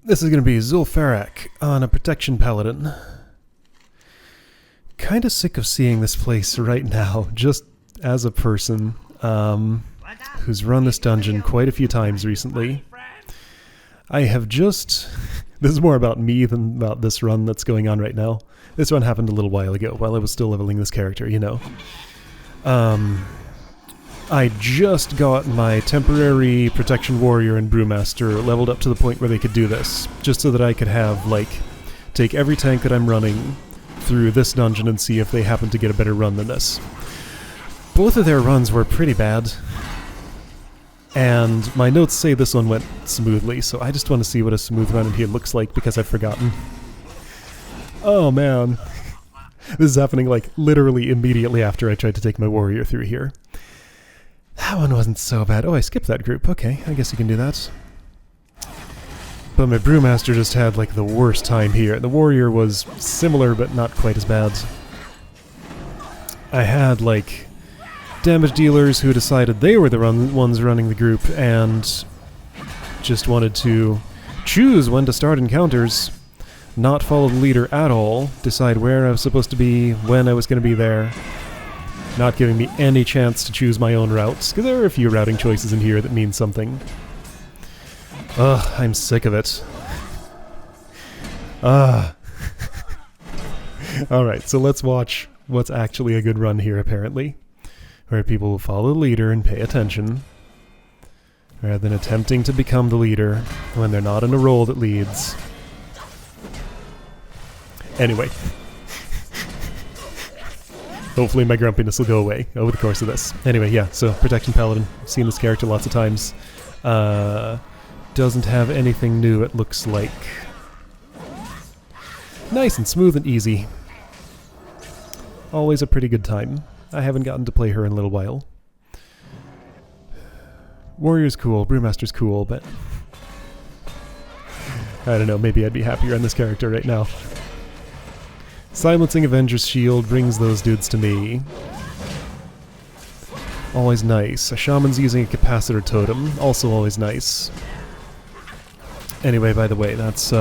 This is going to be Zul'Farrak on a protection paladin. Kind of sick of seeing this place right now, just as a person who's run this dungeon quite a few times recently. I have just... This is more about me than about this run that's going on right now. This run happened a little while ago, while I was still leveling this character, you know. I just got my temporary protection warrior and brewmaster leveled up to the point where they could do this, just so that I could have, like, take every tank that I'm running through this dungeon and see if they happen to get a better run than this. Both of their runs were pretty bad, and my notes say this one went smoothly, so I just want to see what a smooth run in here looks like because I've forgotten. Oh man. This is happening, like, literally immediately after I tried to take my warrior through here. That one wasn't so bad. Oh, I skipped that group. Okay, I guess you can do that. But my brewmaster just had, like, the worst time here. The warrior was similar, but not quite as bad. I had, like, damage dealers who decided they were the ones running the group and just wanted to choose when to start encounters, not follow the leader at all, decide where I was supposed to be, when I was going to be there, not giving me any chance to choose my own routes, because there are a few routing choices in here that mean something. Ugh, I'm sick of it. Alright, so let's watch what's actually a good run here, apparently. Where people will follow the leader and pay attention, rather than attempting to become the leader when they're not in a role that leads. Anyway. Hopefully my grumpiness will go away over the course of this. Anyway, yeah, so Protection Paladin. I've seen this character lots of times. Doesn't have anything new, it looks like. Nice and smooth and easy. Always a pretty good time. I haven't gotten to play her in a little while. Warrior's cool, Brewmaster's cool, but... I don't know, maybe I'd be happier on this character right now. Silencing Avenger's Shield brings those dudes to me. Always nice. A shaman's using a capacitor totem, also always nice. Anyway, by the way, that's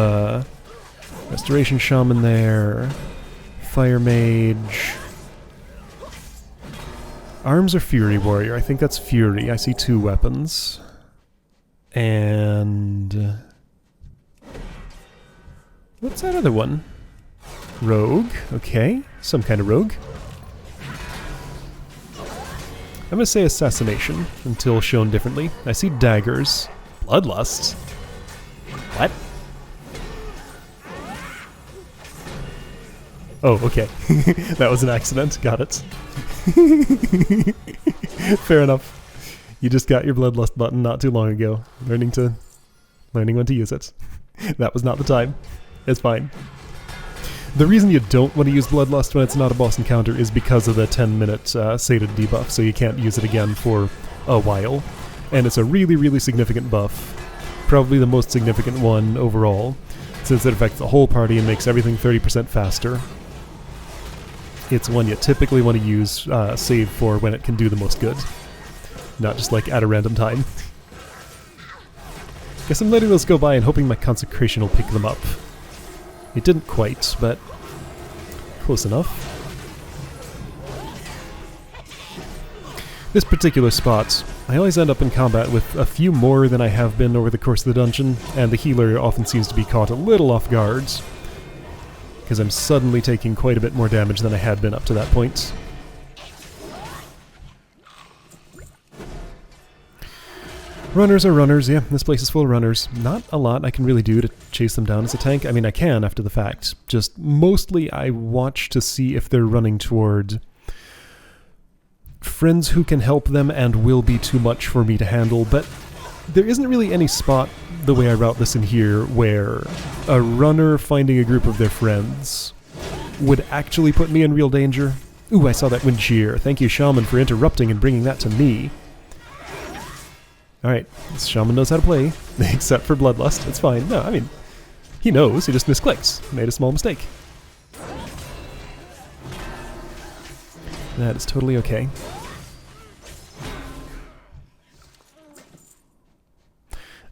Restoration Shaman there. Fire Mage. Arms or Fury Warrior? I think that's Fury. I see two weapons. And... what's that other one? Rogue, okay. Some kind of rogue. I'm gonna say Assassination, until shown differently. I see daggers. Bloodlust? What? Oh, okay. That was an accident. Got it. Fair enough. You just got your Bloodlust button not too long ago. Learning when to use it. That was not the time. It's fine. The reason you don't want to use Bloodlust when it's not a boss encounter is because of the 10-minute sated debuff, so you can't use it again for a while. And it's a really, really significant buff. Probably the most significant one overall, since it affects the whole party and makes everything 30% faster. It's one you typically want to use save for when it can do the most good. Not just like at a random time. Guess I'm letting those go by and hoping my Consecration will pick them up. It didn't quite, but close enough. This particular spot, I always end up in combat with a few more than I have been over the course of the dungeon, and the healer often seems to be caught a little off guard, because I'm suddenly taking quite a bit more damage than I had been up to that point. Runners are runners, yeah, this place is full of runners. Not a lot I can really do to chase them down as a tank. I mean, I can after the fact. Just mostly I watch to see if they're running toward friends who can help them and will be too much for me to handle, but there isn't really any spot, the way I route this in here, where a runner finding a group of their friends would actually put me in real danger. Ooh, I saw that wind shear. Thank you, Shaman, for interrupting and bringing that to me. Alright, this Shaman knows how to play, except for Bloodlust. It's fine. No, I mean, he knows, he just misclicks. Made a small mistake. That is totally okay.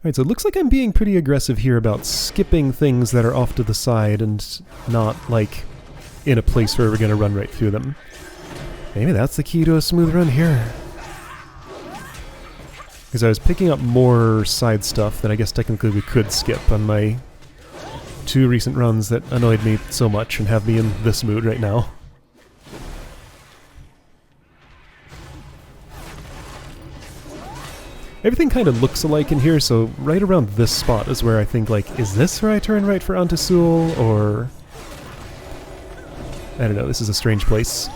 Alright, so it looks like I'm being pretty aggressive here about skipping things that are off to the side and not, like, in a place where we're going to run right through them. Maybe that's the key to a smooth run here. Because I was picking up more side stuff that I guess technically we could skip on my 2 recent runs that annoyed me so much and have me in this mood right now. Everything kind of looks alike in here, so right around this spot is where I think, like, is this where I turn right for Antisul, or... I don't know, this is a strange place.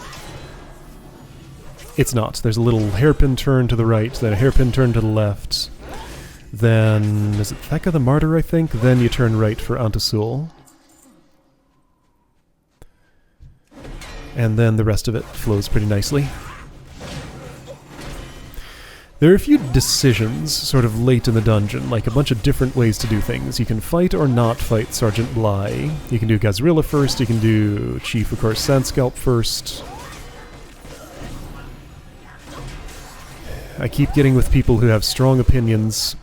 It's not. There's a little hairpin turn to the right, then a hairpin turn to the left. Then... is it Theka the Martyr, I think? Then you turn right for Antisul. And then the rest of it flows pretty nicely. There are a few decisions sort of late in the dungeon, like a bunch of different ways to do things. You can fight or not fight Sergeant Bly. You can do Gazrilla first, you can do Chief, of course, Sandscalp first. I keep getting with people who have strong opinions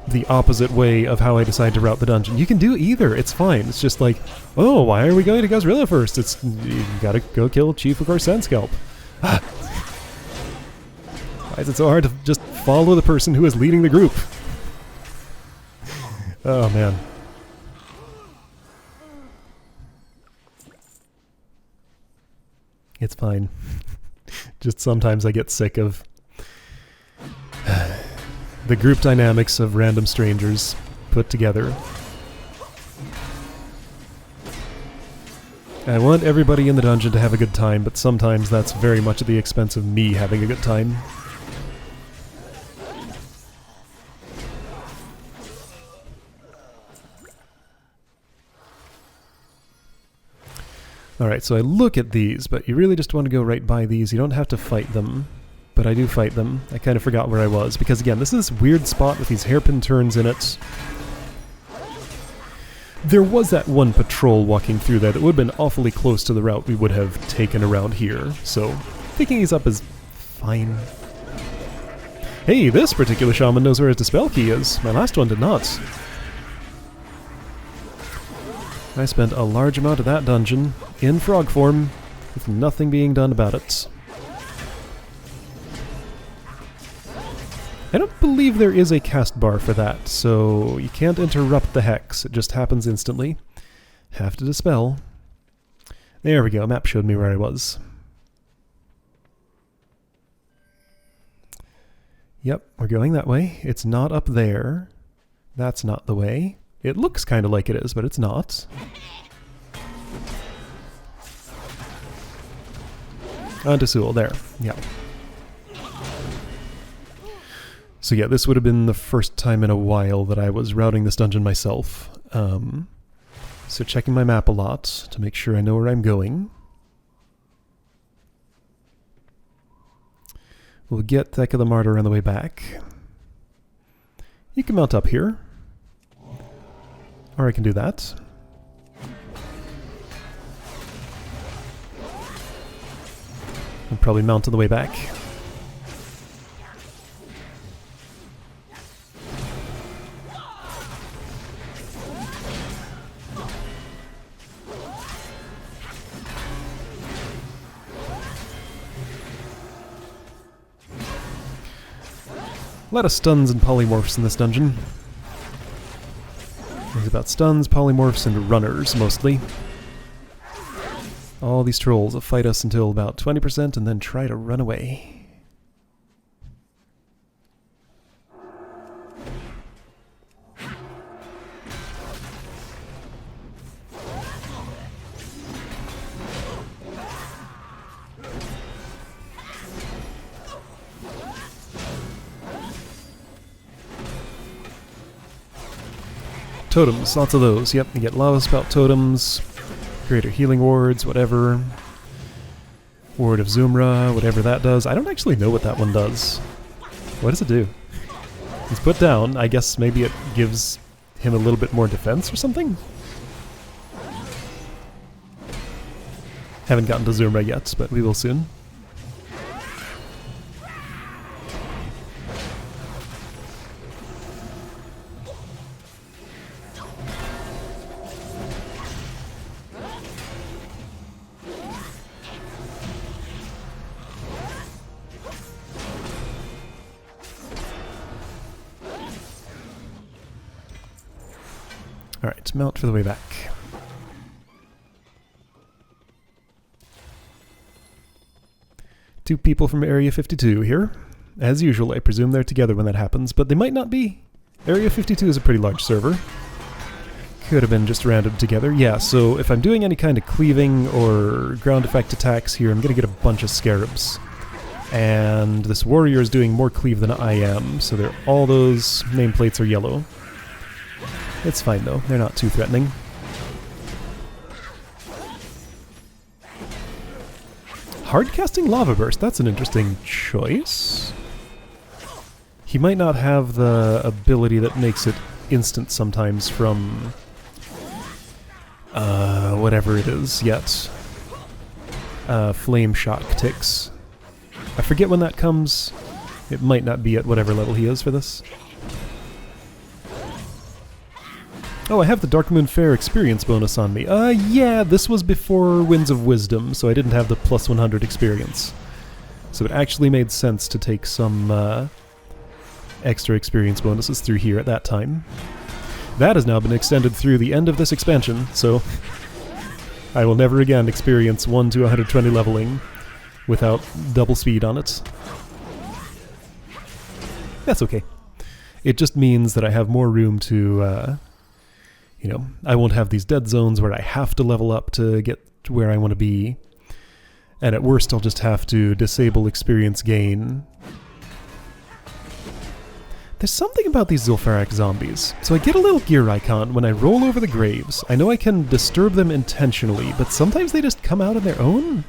the opposite way of how I decide to route the dungeon. You can do either, it's fine. It's just like, oh, why are we going to Gazrilla first? It's, you gotta go kill Chief, of course, Sandscalp. Why is it so hard to just follow the person who is leading the group? Oh, man. It's fine. Just sometimes I get sick of the group dynamics of random strangers put together. I want everybody in the dungeon to have a good time, but sometimes that's very much at the expense of me having a good time. Alright, so I look at these, but you really just want to go right by these. You don't have to fight them, but I do fight them. I kind of forgot where I was, because again, this is this weird spot with these hairpin turns in it. There was that one patrol walking through there that would have been awfully close to the route we would have taken around here, so picking these up is fine. Hey, this particular shaman knows where his dispel key is. My last one did not. I spent a large amount of that dungeon in frog form with nothing being done about it. I don't believe there is a cast bar for that, so you can't interrupt the hex. It just happens instantly. Have to dispel. There we go, map showed me where I was. Yep, we're going that way. It's not up there. That's not the way. It looks kind of like it is, but it's not. Antisul, there. Yeah. So yeah, this would have been the first time in a while that I was routing this dungeon myself. So checking my map a lot to make sure I know where I'm going. We'll get Theka the Martyr on the way back. You can mount up here. Or I can do that. I'll probably mount on the way back. A lot of stuns and polymorphs in this dungeon. It's about stuns, polymorphs, and runners, mostly. All these trolls will fight us until about 20% and then try to run away. Totems, lots of those. Yep, you get lava spout totems, greater healing wards, whatever. Ward of Zumra, whatever that does. I don't actually know what that one does. What does it do? He's put down. I guess maybe it gives him a little bit more defense or something? Haven't gotten to Zumra yet, but we will soon. Alright, mount for the way back. Two people from Area 52 here. As usual, I presume they're together when that happens, but they might not be. Area 52 is a pretty large server. Could have been just rounded together. Yeah, so if I'm doing any kind of cleaving or ground effect attacks here, I'm going to get a bunch of scarabs. And this warrior is doing more cleave than I am, so all those nameplates are yellow. It's fine though, they're not too threatening. Hardcasting Lava Burst, that's an interesting choice. He might not have the ability that makes it instant sometimes from whatever it is yet. Flame Shock ticks. I forget when that comes. It might not be at whatever level he is for this. Oh, I have the Darkmoon Fair experience bonus on me. Yeah, this was before Winds of Wisdom, so I didn't have the plus 100 experience. So it actually made sense to take some extra experience bonuses through here at that time. That has now been extended through the end of this expansion, so I will never again experience 1 to 120 leveling without double speed on it. That's okay. It just means that I have more room to, you know, I won't have these dead zones where I have to level up to get to where I want to be. And at worst, I'll just have to disable experience gain. There's something about these Zul'Farrak zombies. So I get a little gear icon when I roll over the graves. I know I can disturb them intentionally, but sometimes they just come out on their own.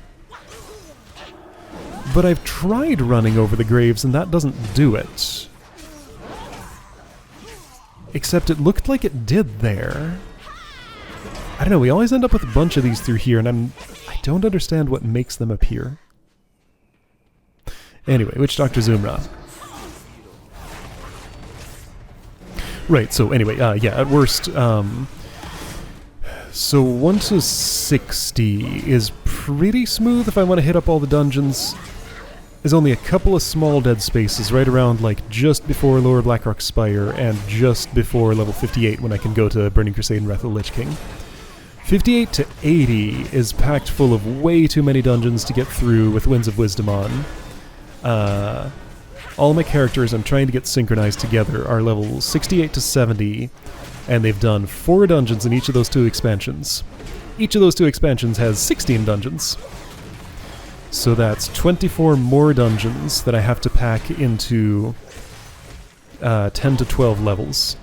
But I've tried running over the graves and that doesn't do it. Except it looked like it did there. I don't know, we always end up with a bunch of these through here and I don't understand what makes them appear. Anyway, Witch Doctor Zumra. Right, so anyway, yeah, at worst, so 1 to 60 is pretty smooth if I want to hit up all the dungeons. There's only a couple of small dead spaces right around, like, just before Lower Blackrock Spire and just before level 58 when I can go to Burning Crusade and Wrath of the Lich King. 58 to 80 is packed full of way too many dungeons to get through with Winds of Wisdom on. All my characters I'm trying to get synchronized together are level 68 to 70, and they've done 4 dungeons in each of those 2 expansions. Each of those 2 expansions has 16 dungeons. So that's 24 more dungeons that I have to pack into 10 to 12 levels.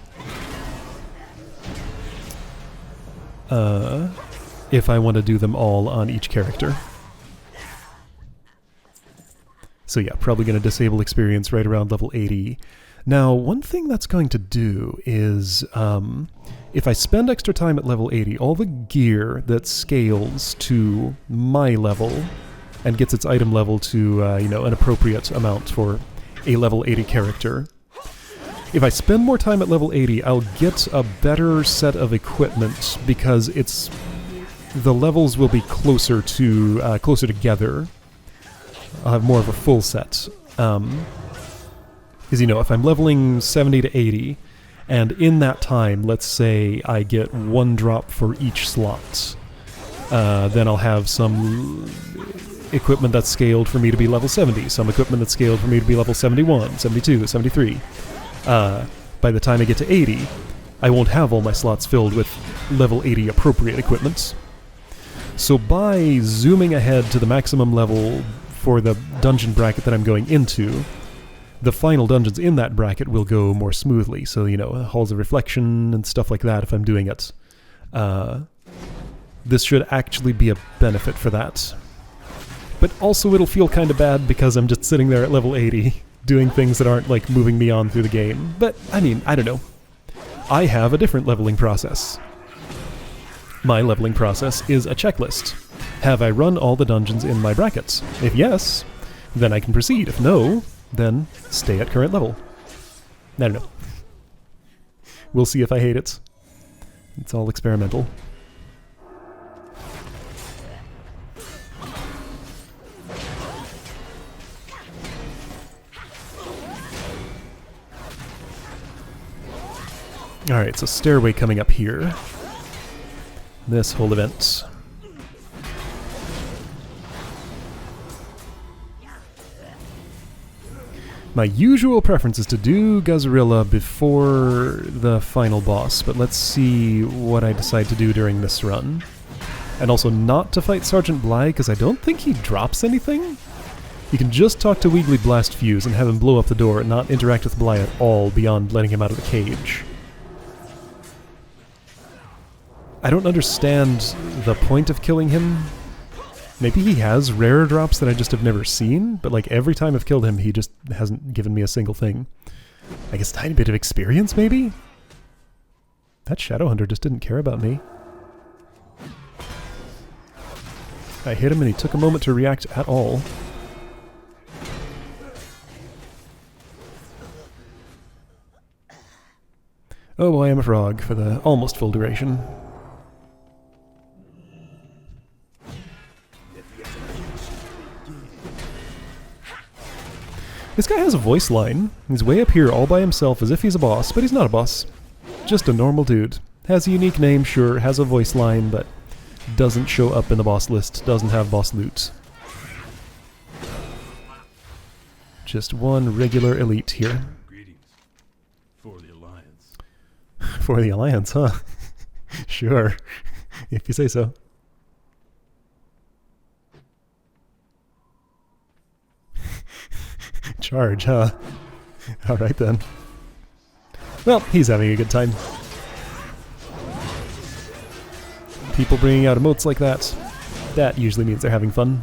If I want to do them all on each character. So yeah, probably going to disable experience right around level 80. Now, one thing that's going to do is, if I spend extra time at level 80, all the gear that scales to my level and gets its item level to, you know, an appropriate amount for a level 80 character. If I spend more time at level 80, I'll get a better set of equipment because the levels will be closer together. I'll have more of a full set. Because, you know, if I'm leveling 70 to 80, and in that time, let's say I get 1 drop for each slot, then I'll have some equipment that's scaled for me to be level 70, some equipment that's scaled for me to be level 71, 72, 73. By the time I get to 80, I won't have all my slots filled with level 80 appropriate equipment. So by zooming ahead to the maximum level for the dungeon bracket that I'm going into, the final dungeons in that bracket will go more smoothly. So, you know, Halls of Reflection and stuff like that if I'm doing it. This should actually be a benefit for that. But also it'll feel kind of bad because I'm just sitting there at level 80 doing things that aren't, like, moving me on through the game. But, I mean, I don't know. I have a different leveling process. My leveling process is a checklist. Have I run all the dungeons in my brackets? If yes, then I can proceed. If no, then stay at current level. I don't know. We'll see if I hate it. It's all experimental. Alright, so stairway coming up here. This whole event. My usual preference is to do Gazarilla before the final boss, but let's see what I decide to do during this run. And also not to fight Sergeant Bly, because I don't think he drops anything. You can just talk to Wiggly Blast Fuse and have him blow up the door and not interact with Bly at all beyond letting him out of the cage. I don't understand the point of killing him. Maybe he has rarer drops that I just have never seen, but like every time I've killed him, he just hasn't given me a single thing. I guess a tiny bit of experience, maybe? That Shadowhunter just didn't care about me. I hit him and he took a moment to react at all. Oh boy, I'm a frog for the almost full duration. This guy has a voice line. He's way up here all by himself as if he's a boss, but he's not a boss. Just a normal dude. Has a unique name, sure, has a voice line, but doesn't show up in the boss list, doesn't have boss loot. Just one regular elite here. Greetings. For the Alliance. For the Alliance, huh? Sure. If you say so. Charge, huh? Alright then. Well, he's having a good time. People bringing out emotes like that usually means they're having fun.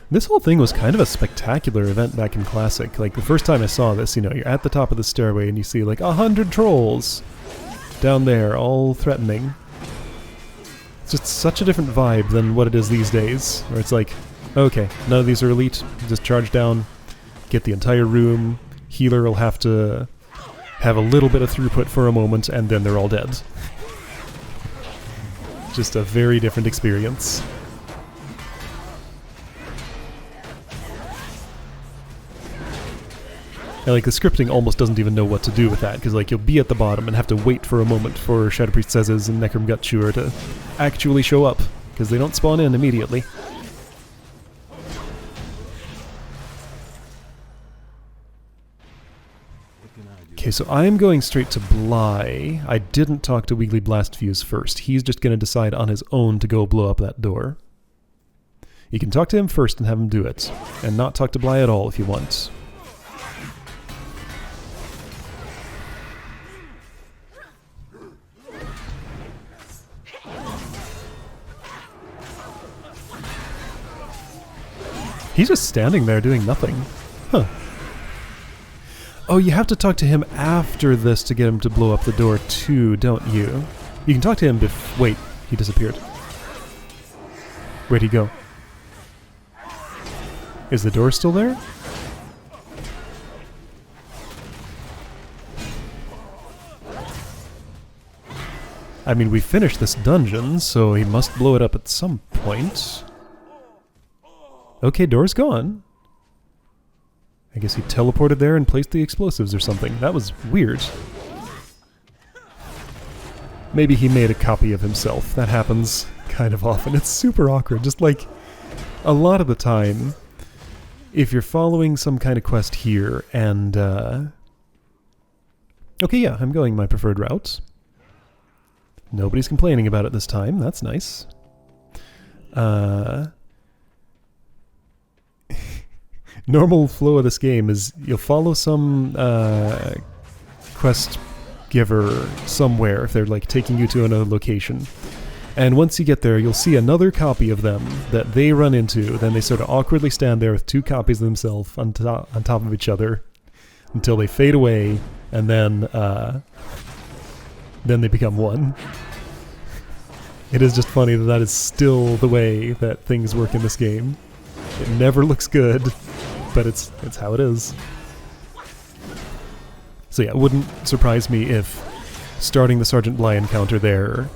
This whole thing was kind of a spectacular event back in Classic. Like, the first time I saw this, you know, you're at the top of the stairway and you see like 100 trolls down there, all threatening. It's just such a different vibe than what it is these days, where it's like, okay, none of these are elite, just charge down, get the entire room, healer will have to have a little bit of throughput for a moment, and then they're all dead. Just a very different experience. And like the scripting almost doesn't even know what to do with that, because like you'll be at the bottom and have to wait for a moment for Shadow Priest Sezes and Necrom Gutshur to actually show up, because they don't spawn in immediately. Okay, so I'm going straight to Bly. I didn't talk to Wiggly Blast Fuse first. He's just going to decide on his own to go blow up that door. You can talk to him first and have him do it, and not talk to Bly at all if you want. He's just standing there doing nothing. Huh. Oh, you have to talk to him after this to get him to blow up the door too, don't you? You can talk to him wait, he disappeared. Where'd he go? Is the door still there? I mean, we finished this dungeon, so he must blow it up at some point. Okay, door's gone. I guess he teleported there and placed the explosives or something. That was weird. Maybe he made a copy of himself. That happens kind of often. It's super awkward. Just like, a lot of the time, if you're following some kind of quest here and, okay, yeah, I'm going my preferred route. Nobody's complaining about it this time. That's nice. Normal flow of this game is you'll follow some quest giver somewhere if they're like taking you to another location. And once you get there, you'll see another copy of them that they run into. Then they sort of awkwardly stand there with two copies of themselves on top of each other until they fade away, and then then they become one. It is just funny that that is still the way that things work in this game. It never looks good, but it's how it is. So yeah, it wouldn't surprise me if starting the Sergeant Bly encounter there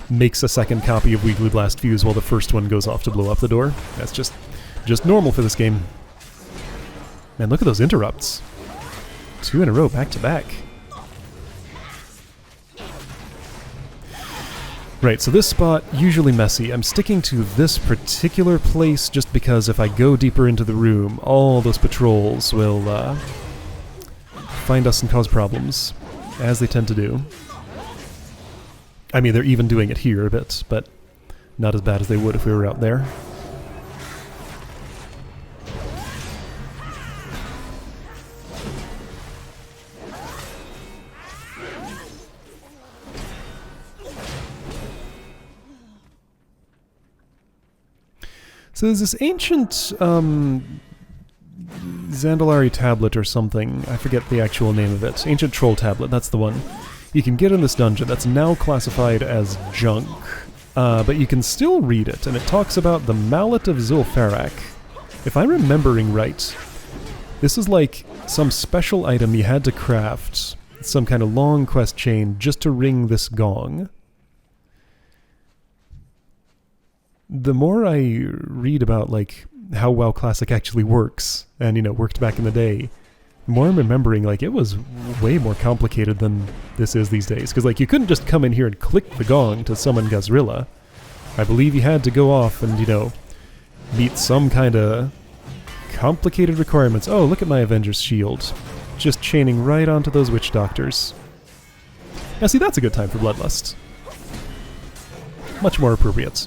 makes a second copy of Weekly Blast Fuse while the first one goes off to blow up the door. That's just normal for this game. Man, look at those interrupts. 2 in a row, back to back. Right, so this spot, usually messy. I'm sticking to this particular place just because if I go deeper into the room, all those patrols will find us and cause problems, as they tend to do. I mean, they're even doing it here a bit, but not as bad as they would if we were out there. So there's this ancient Zandalari tablet or something. I forget the actual name of it. Ancient Troll Tablet, that's the one. You can get in this dungeon that's now classified as junk, but you can still read it, and it talks about the Mallet of Zul'Farrak. If I'm remembering right, this is like some special item you had to craft, some kind of long quest chain just to ring this gong. The more I read about like how WoW Classic actually works, and worked back in the day, the more I'm remembering like it was way more complicated than this is these days. Because like you couldn't just come in here and click the gong to summon Gazrilla. I believe you had to go off and meet some kind of complicated requirements. Oh, look at my Avenger's shield, just chaining right onto those witch doctors. Now see, that's a good time for Bloodlust. Much more appropriate.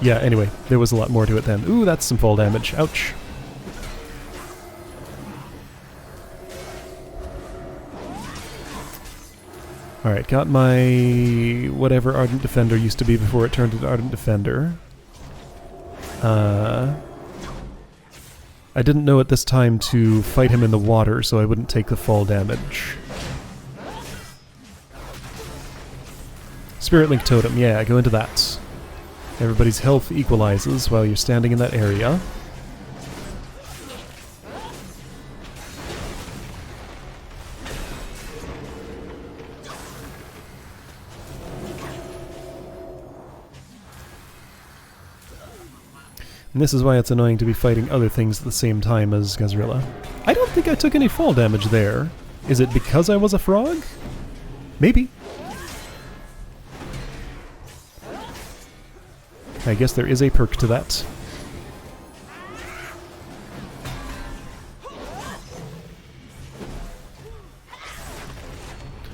Yeah, anyway, there was a lot more to it then. Ooh, that's some fall damage. Ouch. Alright, got my whatever Ardent Defender used to be before it turned into Ardent Defender. I didn't know at this time to fight him in the water, so I wouldn't take the fall damage. Spirit Link Totem, yeah, go into that. Everybody's health equalizes while you're standing in that area. And this is why it's annoying to be fighting other things at the same time as Gazrilla. I don't think I took any fall damage there. Is it because I was a frog? Maybe. I guess there is a perk to that.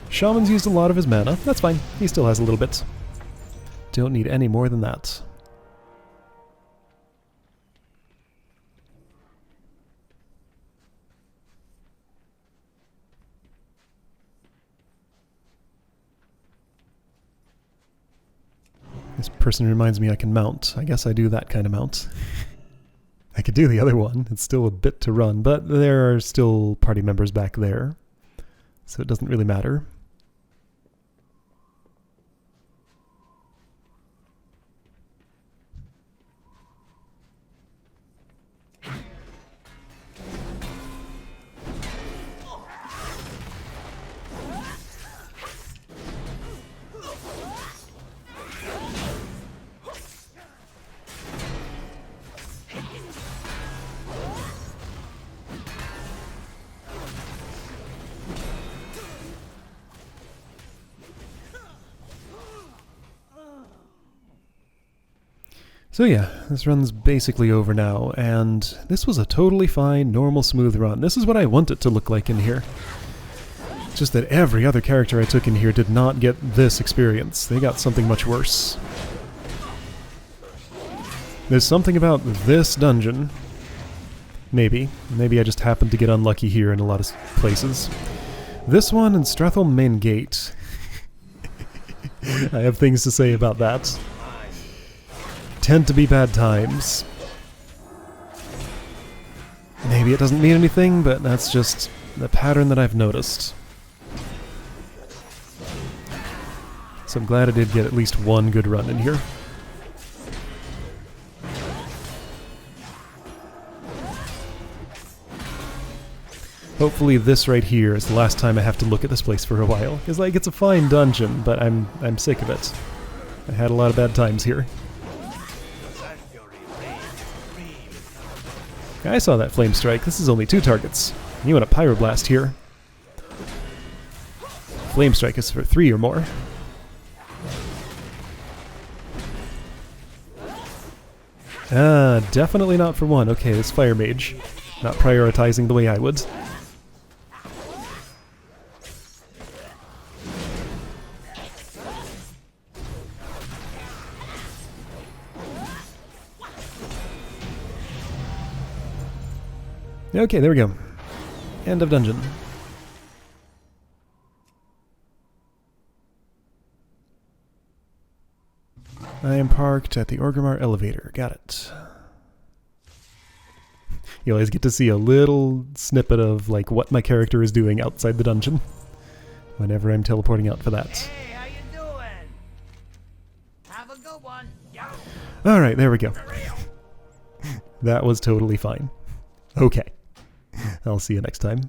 Shaman's used a lot of his mana. That's fine. He still has a little bit. Don't need any more than that. This person reminds me I can mount. I guess I do that kind of mount. I could do the other one. It's still a bit to run, but there are still party members back there, so it doesn't really matter. So yeah, this run's basically over now, and this was a totally fine, normal, smooth run. This is what I want it to look like in here. It's just that every other character I took in here did not get this experience. They got something much worse. There's something about this dungeon. Maybe I just happened to get unlucky here in a lot of places. This one and Strathel Main Gate. I have things to say about that. Tend to be bad times. Maybe it doesn't mean anything, but that's just the pattern that I've noticed. So I'm glad I did get at least one good run in here. Hopefully this right here is the last time I have to look at this place for a while. Because, like, it's a fine dungeon, but I'm sick of it. I had a lot of bad times here. I saw that flame strike. This is only 2 targets. You want a pyroblast here. Flame strike is for 3 or more. Definitely not for 1. Okay, this fire mage. Not prioritizing the way I would. Okay, there we go. End of dungeon. I am parked at the Orgrimmar elevator. Got it. You always get to see a little snippet of like what my character is doing outside the dungeon whenever I'm teleporting out for that. Hey, how you doing? Have a good one. Yeah. Alright, there we go. That was totally fine. Okay. I'll see you next time.